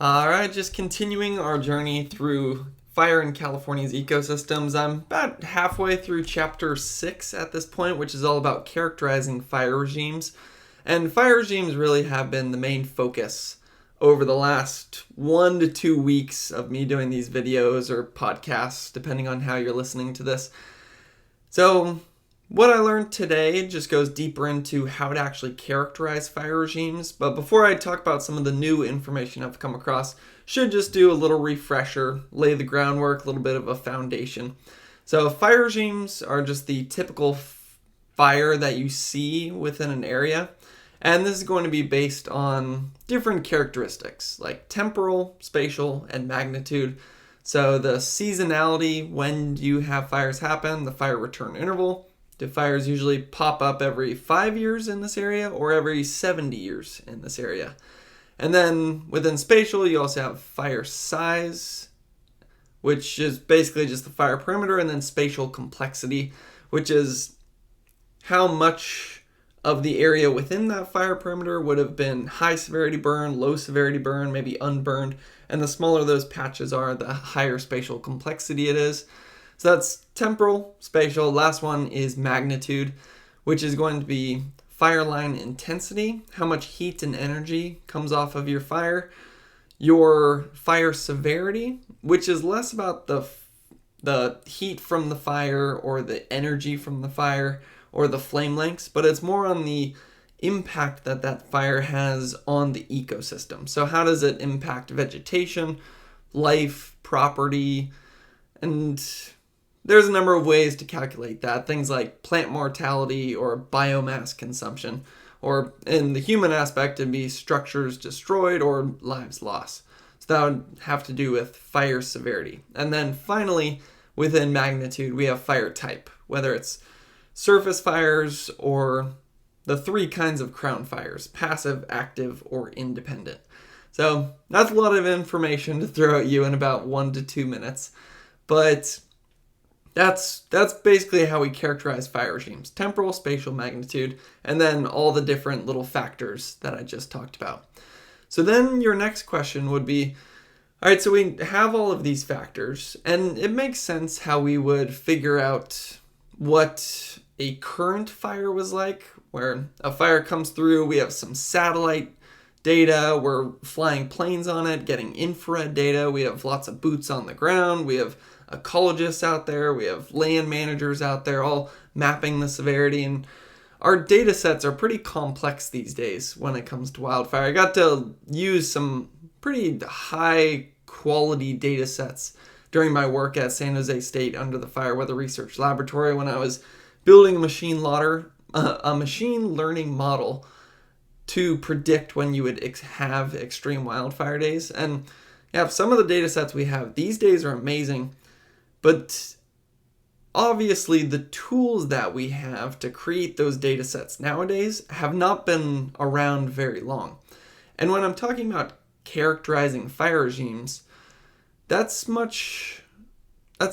All right, just continuing our journey through fire in California's ecosystems. I'm about halfway through chapter 6 at this point, which is all about characterizing fire regimes. And fire regimes really have been the main focus over the last 1 to 2 weeks of me doing these videos or podcasts, depending on how you're listening to this. So, what I learned today just goes deeper into how to actually characterize fire regimes. But before I talk about some of the new information I've come across, should just do a little refresher, lay the groundwork, a little bit of a foundation. So fire regimes are just the typical fire that you see within an area. And this is going to be based on different characteristics like temporal, spatial, and magnitude. So the seasonality, when you have fires happen, the fire return interval. Do fires usually pop up every 5 years in this area or every 70 years in this area? And then within spatial, you also have fire size, which is basically just the fire perimeter, and then spatial complexity, which is how much of the area within that fire perimeter would have been high severity burn, low severity burn, maybe unburned. And the smaller those patches are, the higher spatial complexity it is. So that's temporal, spatial. Last one is magnitude, which is going to be fire line intensity, how much heat and energy comes off of your fire. Your fire severity, which is less about the heat from the fire or the energy from the fire or the flame lengths, but it's more on the impact that that fire has on the ecosystem. So how does it impact vegetation, life, property, and there's a number of ways to calculate that. Things like plant mortality or biomass consumption, or in the human aspect, it'd be structures destroyed or lives lost. So that would have to do with fire severity. And then finally, within magnitude, we have fire type, whether it's surface fires or the 3 kinds of crown fires, passive, active, or independent. So that's a lot of information to throw at you in about 1 to 2 minutes. But that's basically how we characterize fire regimes: temporal, spatial, magnitude, and then all the different little factors that I just talked about. So then your next question would be, all right, so we have all of these factors, and it makes sense how we would figure out what a current fire was like, where a fire comes through, we have some satellite data, we're flying planes on it, getting infrared data, we have lots of boots on the ground, we have ecologists out there, we have land managers out there all mapping the severity, and our data sets are pretty complex these days when it comes to wildfire. I got to use some pretty high quality data sets during my work at San Jose State under the Fire Weather Research Laboratory when I was building a machine learning model to predict when you would have extreme wildfire days. And yeah, some of the data sets we have these days are amazing. But obviously the tools that we have to create those data sets nowadays have not been around very long. And when I'm talking about characterizing fire regimes, that's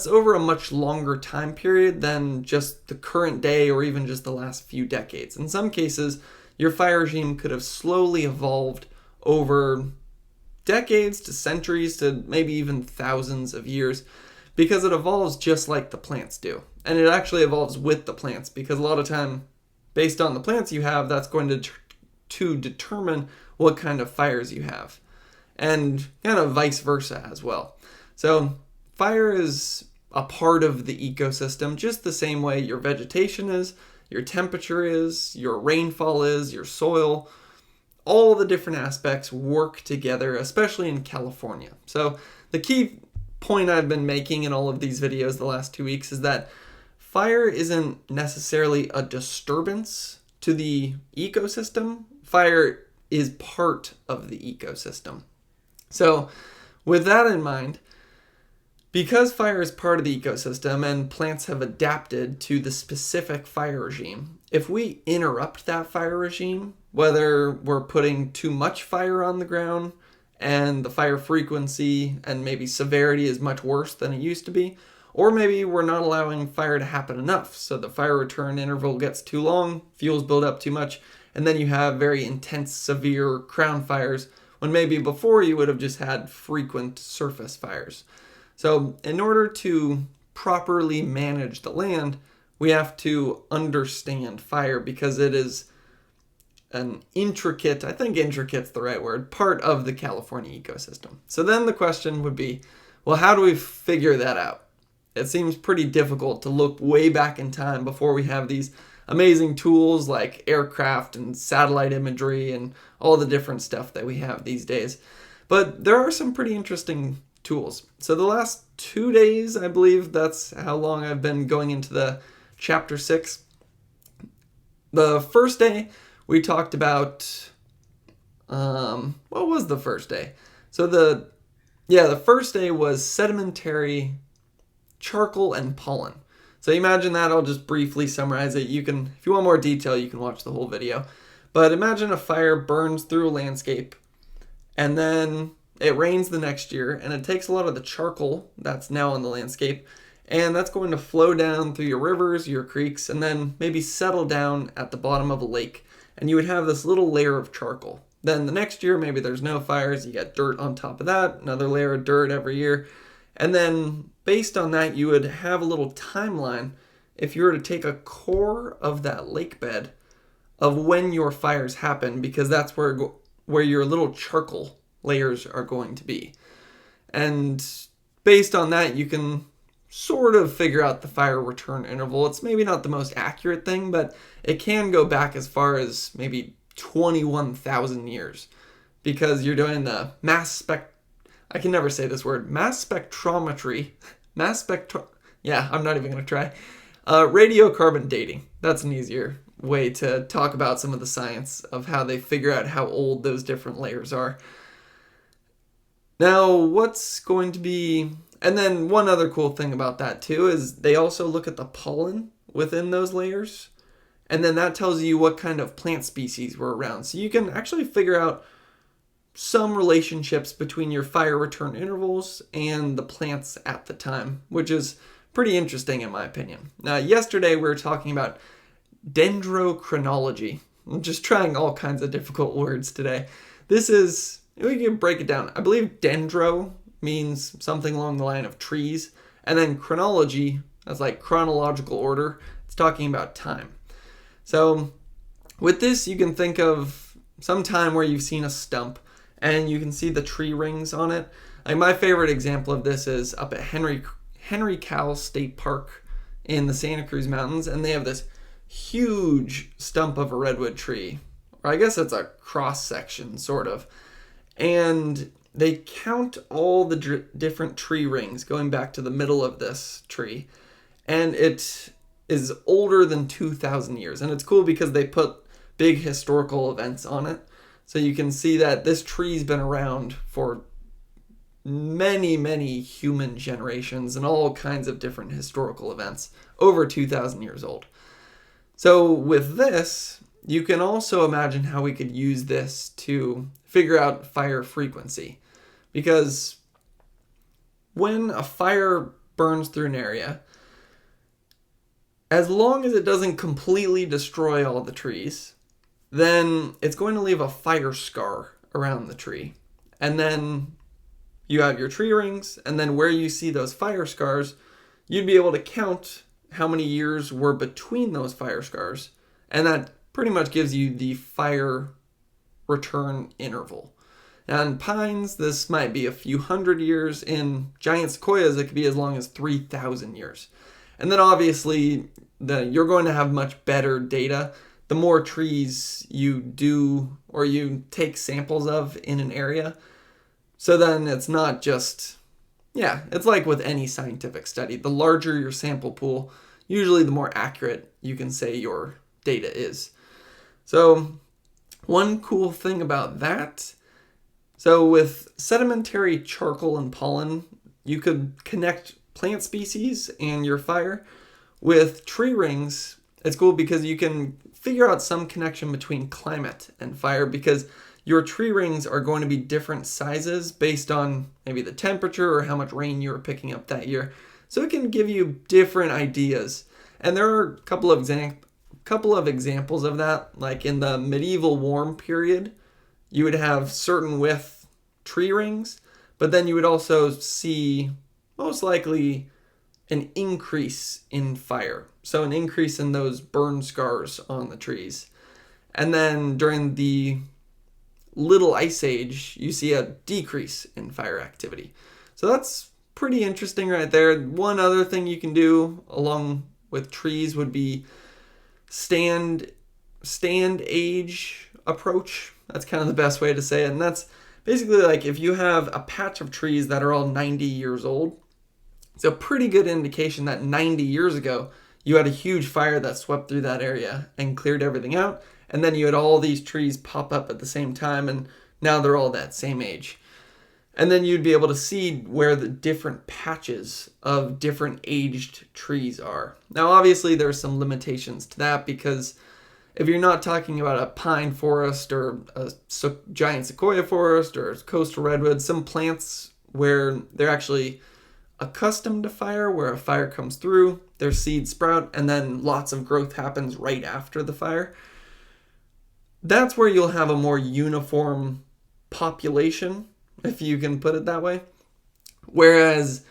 over a much longer time period than just the current day or even just the last few decades. In some cases, your fire regime could have slowly evolved over decades to centuries to maybe even thousands of years, because it evolves just like the plants do. And it actually evolves with the plants, because a lot of time, based on the plants you have, that's going to determine what kind of fires you have. And kind of vice versa as well. So fire is a part of the ecosystem just the same way your vegetation is, your temperature is, your rainfall is, your soil. All the different aspects work together, especially in California. So the key point I've been making in all of these videos the last 2 weeks is that fire isn't necessarily a disturbance to the ecosystem. Fire is part of the ecosystem. So with that in mind, because fire is part of the ecosystem and plants have adapted to the specific fire regime, if we interrupt that fire regime, whether we're putting too much fire on the ground and the fire frequency and maybe severity is much worse than it used to be, or maybe we're not allowing fire to happen enough, so the fire return interval gets too long, fuels build up too much, and then you have very intense, severe crown fires when maybe before you would have just had frequent surface fires. So in order to properly manage the land, we have to understand fire because it is an intricate, I think intricate's the right word, part of the California ecosystem. So then the question would be, well, how do we figure that out? It seems pretty difficult to look way back in time before we have these amazing tools like aircraft and satellite imagery and all the different stuff that we have these days. But there are some pretty interesting tools. So the last 2 days, I believe that's how long I've been going into the chapter 6. The first day we talked about, what was the first day? So the first day was sedimentary charcoal and pollen. So imagine that. I'll just briefly summarize it. You can, if you want more detail, you can watch the whole video. But imagine a fire burns through a landscape and then it rains the next year and it takes a lot of the charcoal that's now on the landscape and that's going to flow down through your rivers, your creeks, and then maybe settle down at the bottom of a lake. And you would have this little layer of charcoal. Then the next year, maybe there's no fires, you get dirt on top of that, another layer of dirt every year. And then based on that, you would have a little timeline if you were to take a core of that lake bed of when your fires happen, because that's where your little charcoal layers are going to be. And based on that, you can sort of figure out the fire return interval. It's maybe not the most accurate thing, but it can go back as far as maybe 21,000 years because you're doing the I can never say this word, spectrometry. Yeah, I'm not even going to try. Radiocarbon dating. That's an easier way to talk about some of the science of how they figure out how old those different layers are. Now, what's going to be... And then one other cool thing about that too is they also look at the pollen within those layers. And then that tells you what kind of plant species were around. So you can actually figure out some relationships between your fire return intervals and the plants at the time, which is pretty interesting in my opinion. Now, yesterday we were talking about dendrochronology. I'm just trying all kinds of difficult words today. We can break it down. I believe dendro means something along the line of trees, and then chronology, that's like chronological order. It's talking about time. So with this, you can think of some time where you've seen a stump and you can see the tree rings on it. Like my favorite example of this is up at Henry Cowell State Park in the Santa Cruz Mountains, and they have this huge stump of a redwood tree, or I guess it's a cross section sort of, and they count all the different tree rings going back to the middle of this tree, and it is older than 2,000 years. And it's cool because they put big historical events on it. So you can see that this tree's been around for many, many human generations and all kinds of different historical events, over 2,000 years old. So with this, you can also imagine how we could use this to figure out fire frequency. Because when a fire burns through an area, as long as it doesn't completely destroy all the trees, then it's going to leave a fire scar around the tree. And then you have your tree rings, and then where you see those fire scars, you'd be able to count how many years were between those fire scars. And that pretty much gives you the fire return interval. Now in pines, this might be a few hundred years. In giant sequoias, it could be as long as 3,000 years. And then obviously, you're going to have much better data the more trees you do or you take samples of in an area. So then it's not just, it's like with any scientific study. The larger your sample pool, usually the more accurate you can say your data is. So one cool thing about that, so with sedimentary charcoal and pollen, you could connect plant species and your fire. With tree rings, it's cool because you can figure out some connection between climate and fire, because your tree rings are going to be different sizes based on maybe the temperature or how much rain you were picking up that year. So it can give you different ideas. And there are a couple of examples of that, like in the medieval warm period, you would have certain width tree rings, but then you would also see most likely an increase in fire. So an increase in those burn scars on the trees. And then during the Little Ice Age, you see a decrease in fire activity. So that's pretty interesting right there. One other thing you can do along with trees would be stand age approach. That's kind of the best way to say it. And that's basically like if you have a patch of trees that are all 90 years old, it's a pretty good indication that 90 years ago, you had a huge fire that swept through that area and cleared everything out. And then you had all these trees pop up at the same time, and now they're all that same age. And then you'd be able to see where the different patches of different aged trees are. Now, obviously, there's some limitations to that because if you're not talking about a pine forest or a giant sequoia forest or coastal redwood, some plants where they're actually accustomed to fire, where a fire comes through, their seeds sprout, and then lots of growth happens right after the fire. That's where you'll have a more uniform population, if you can put it that way. Whereas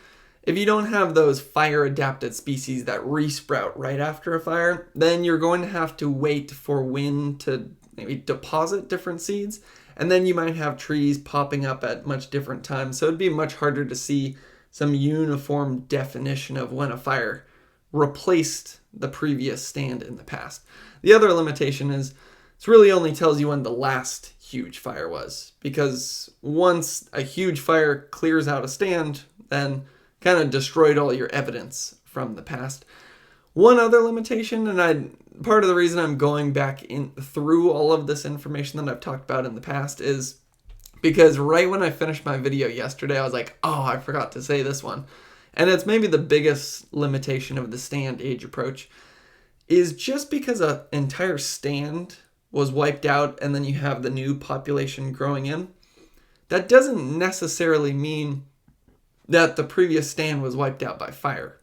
if you don't have those fire-adapted species that resprout right after a fire, then you're going to have to wait for wind to maybe deposit different seeds, and then you might have trees popping up at much different times. So it'd be much harder to see some uniform definition of when a fire replaced the previous stand in the past. The other limitation is it really only tells you when the last huge fire was, because once a huge fire clears out a stand, then kind of destroyed all your evidence from the past. One other limitation, and part of the reason I'm going back through all of this information that I've talked about in the past is because right when I finished my video yesterday, I was like, oh, I forgot to say this one. And it's maybe the biggest limitation of the stand age approach is just because an entire stand was wiped out and then you have the new population growing in, that doesn't necessarily mean that the previous stand was wiped out by fire.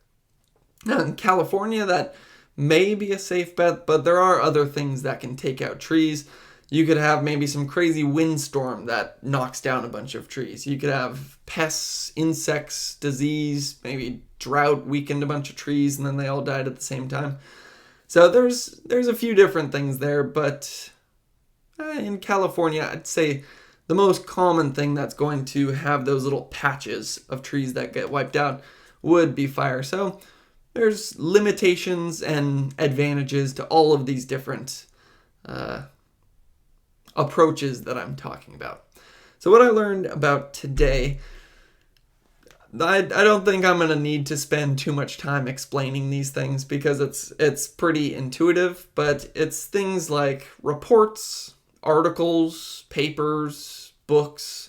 Now in California, that may be a safe bet, but there are other things that can take out trees. You could have maybe some crazy windstorm that knocks down a bunch of trees. You could have pests, insects, disease, maybe drought weakened a bunch of trees and then they all died at the same time. So there's a few different things there, but in California, I'd say the most common thing that's going to have those little patches of trees that get wiped out would be fire. So there's limitations and advantages to all of these different approaches that I'm talking about. So what I learned about today, I don't think I'm going to need to spend too much time explaining these things because it's pretty intuitive, but it's things like reports, articles, papers, books.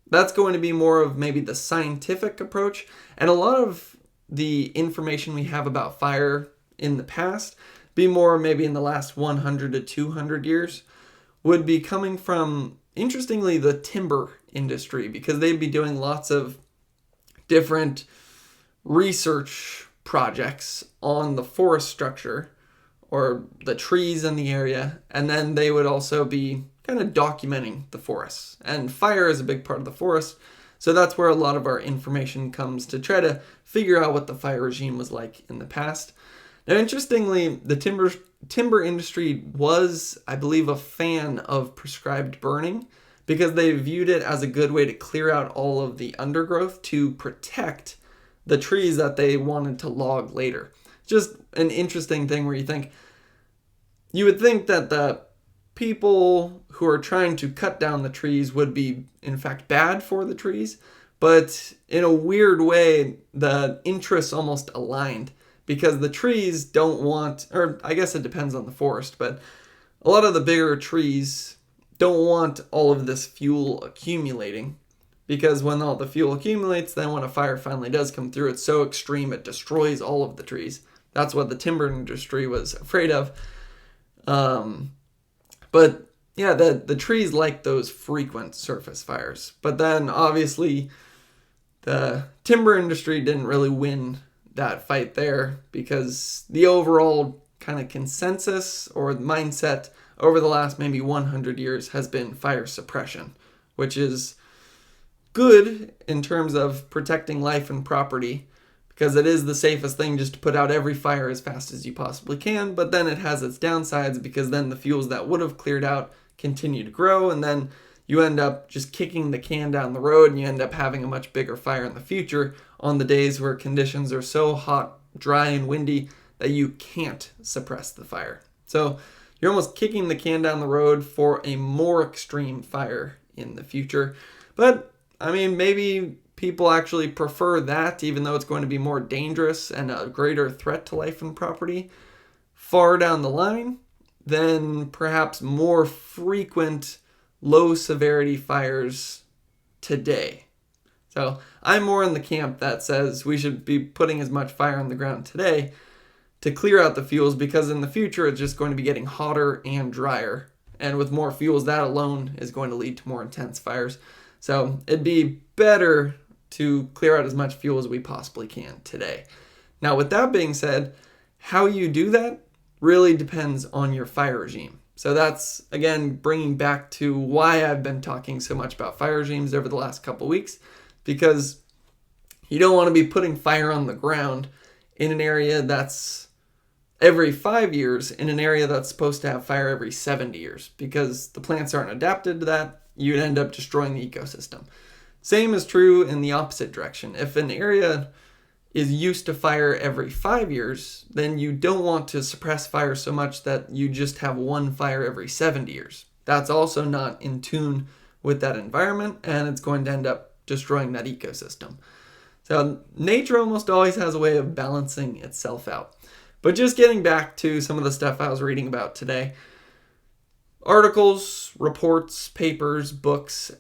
That's going to be more of maybe the scientific approach, and a lot of the information we have about fire in the past, be more maybe in the last 100 to 200 years, would be coming from, interestingly, the timber industry, because they'd be doing lots of different research projects on the forest structure or the trees in the area, and then they would also be kind of documenting the forests. And fire is a big part of the forest, so that's where a lot of our information comes to try to figure out what the fire regime was like in the past. Now, interestingly, the timber industry was, I believe, a fan of prescribed burning because they viewed it as a good way to clear out all of the undergrowth to protect the trees that they wanted to log later. Just an interesting thing where you would think that the people who are trying to cut down the trees would be, in fact, bad for the trees, but in a weird way, the interests almost aligned. Because the trees don't want, or I guess it depends on the forest, but a lot of the bigger trees don't want all of this fuel accumulating. Because when all the fuel accumulates, then when a fire finally does come through, it's so extreme it destroys all of the trees. That's what the timber industry was afraid of. But yeah, the trees like those frequent surface fires. But then obviously the timber industry didn't really win that fight there because the overall kind of consensus or mindset over the last maybe 100 years has been fire suppression, which is good in terms of protecting life and property, because it is the safest thing just to put out every fire as fast as you possibly can, but then it has its downsides because then the fuels that would have cleared out continue to grow, and then you end up just kicking the can down the road and you end up having a much bigger fire in the future on the days where conditions are so hot, dry, and windy that you can't suppress the fire. So you're almost kicking the can down the road for a more extreme fire in the future. But, I mean, maybe people actually prefer that, even though it's going to be more dangerous and a greater threat to life and property far down the line than perhaps more frequent low severity fires today. So I'm more in the camp that says we should be putting as much fire on the ground today to clear out the fuels, because in the future it's just going to be getting hotter and drier. And with more fuels, that alone is going to lead to more intense fires. So it'd be better to clear out as much fuel as we possibly can today. Now, with that being said, how you do that really depends on your fire regime. So that's, again, bringing back to why I've been talking so much about fire regimes over the last couple weeks, because you don't want to be putting fire on the ground in an area that's every 5 years in an area that's supposed to have fire every 70 years, because the plants aren't adapted to that. You'd end up destroying the ecosystem. Same is true in the opposite direction. If an area is used to fire every 5 years, then you don't want to suppress fire so much that you just have one fire every 70 years. That's also not in tune with that environment, and it's going to end up destroying that ecosystem. So nature almost always has a way of balancing itself out. But just getting back to some of the stuff I was reading about today, articles, reports, papers, books,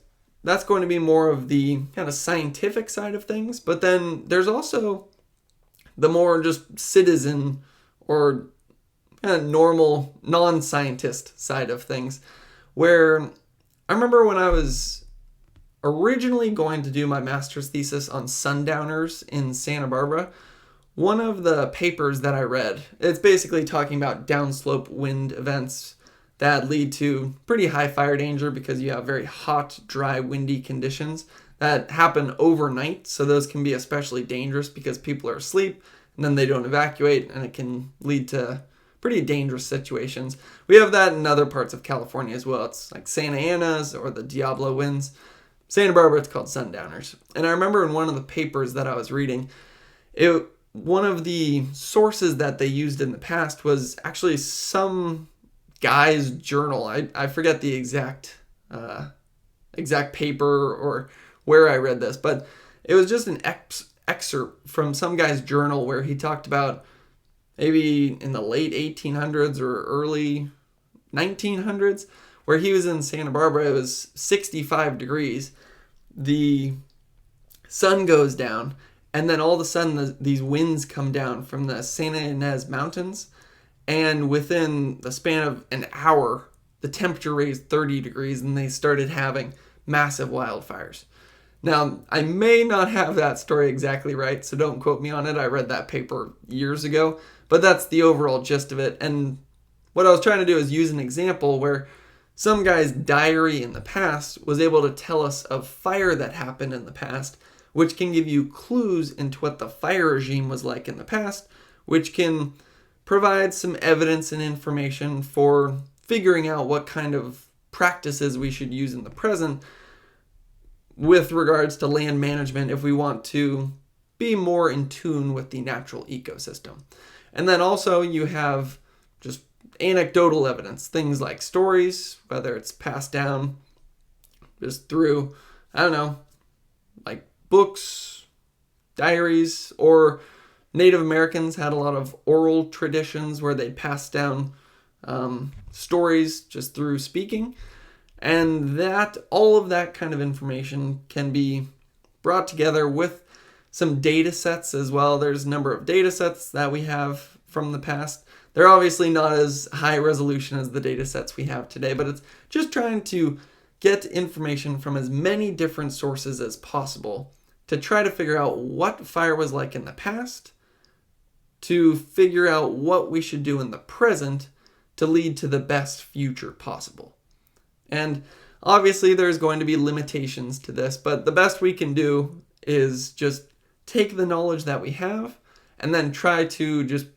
that's going to be more of the kind of scientific side of things. But then there's also the more just citizen or kind of normal non-scientist side of things, where I remember when I was originally going to do my master's thesis on sundowners in Santa Barbara, one of the papers that I read, it's basically talking about downslope wind events that lead to pretty high fire danger because you have very hot, dry, windy conditions that happen overnight. So those can be especially dangerous because people are asleep and then they don't evacuate, and it can lead to pretty dangerous situations. We have that in other parts of California as well. It's like Santa Ana's or the Diablo winds. Santa Barbara, it's called sundowners. And I remember in one of the papers that I was reading, one of the sources that they used in the past was actually some guy's journal. I forget the exact paper or where I read this, but it was just an excerpt from some guy's journal where he talked about maybe in the late 1800s or early 1900s, where he was in Santa Barbara. It was 65 degrees. The sun goes down, and then all of a sudden these winds come down from the Santa Ynez Mountains, and within the span of an hour, the temperature raised 30 degrees, and they started having massive wildfires. Now, I may not have that story exactly right, so don't quote me on it. I read that paper years ago, but that's the overall gist of it. And what I was trying to do is use an example where some guy's diary in the past was able to tell us of fire that happened in the past, which can give you clues into what the fire regime was like in the past, which can provide some evidence and information for figuring out what kind of practices we should use in the present with regards to land management if we want to be more in tune with the natural ecosystem. And then also you have just anecdotal evidence, things like stories, whether it's passed down just through, I don't know, like books, diaries, or Native Americans had a lot of oral traditions where they passed down stories just through speaking. And that all of that kind of information can be brought together with some data sets as well. There's a number of data sets that we have from the past. They're obviously not as high resolution as the data sets we have today, but it's just trying to get information from as many different sources as possible to try to figure out what fire was like in the past, to figure out what we should do in the present to lead to the best future possible. And obviously there's going to be limitations to this, but the best we can do is just take the knowledge that we have and then try to just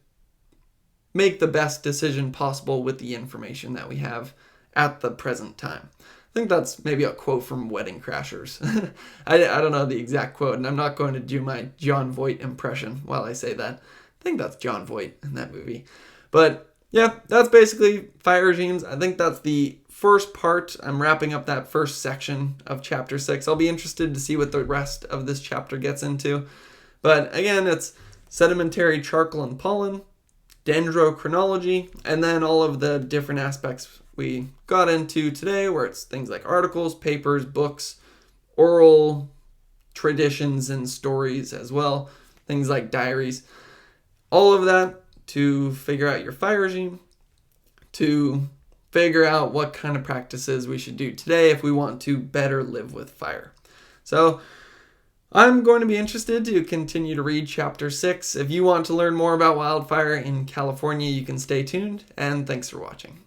make the best decision possible with the information that we have at the present time. I think that's maybe a quote from Wedding Crashers. I don't know the exact quote, and I'm not going to do my John Voight impression while I say that. I think that's John Voight in that movie. But yeah, that's basically fire regimes. I think that's the first part. I'm wrapping up that first section of chapter 6. I'll be interested to see what the rest of this chapter gets into. But again, it's sedimentary charcoal and pollen, dendrochronology, and then all of the different aspects we got into today, where it's things like articles, papers, books, oral traditions and stories as well, things like diaries. All of that to figure out your fire regime, to figure out what kind of practices we should do today if we want to better live with fire. So I'm going to be interested to continue to read chapter 6. If you want to learn more about wildfire in California, you can stay tuned, and thanks for watching.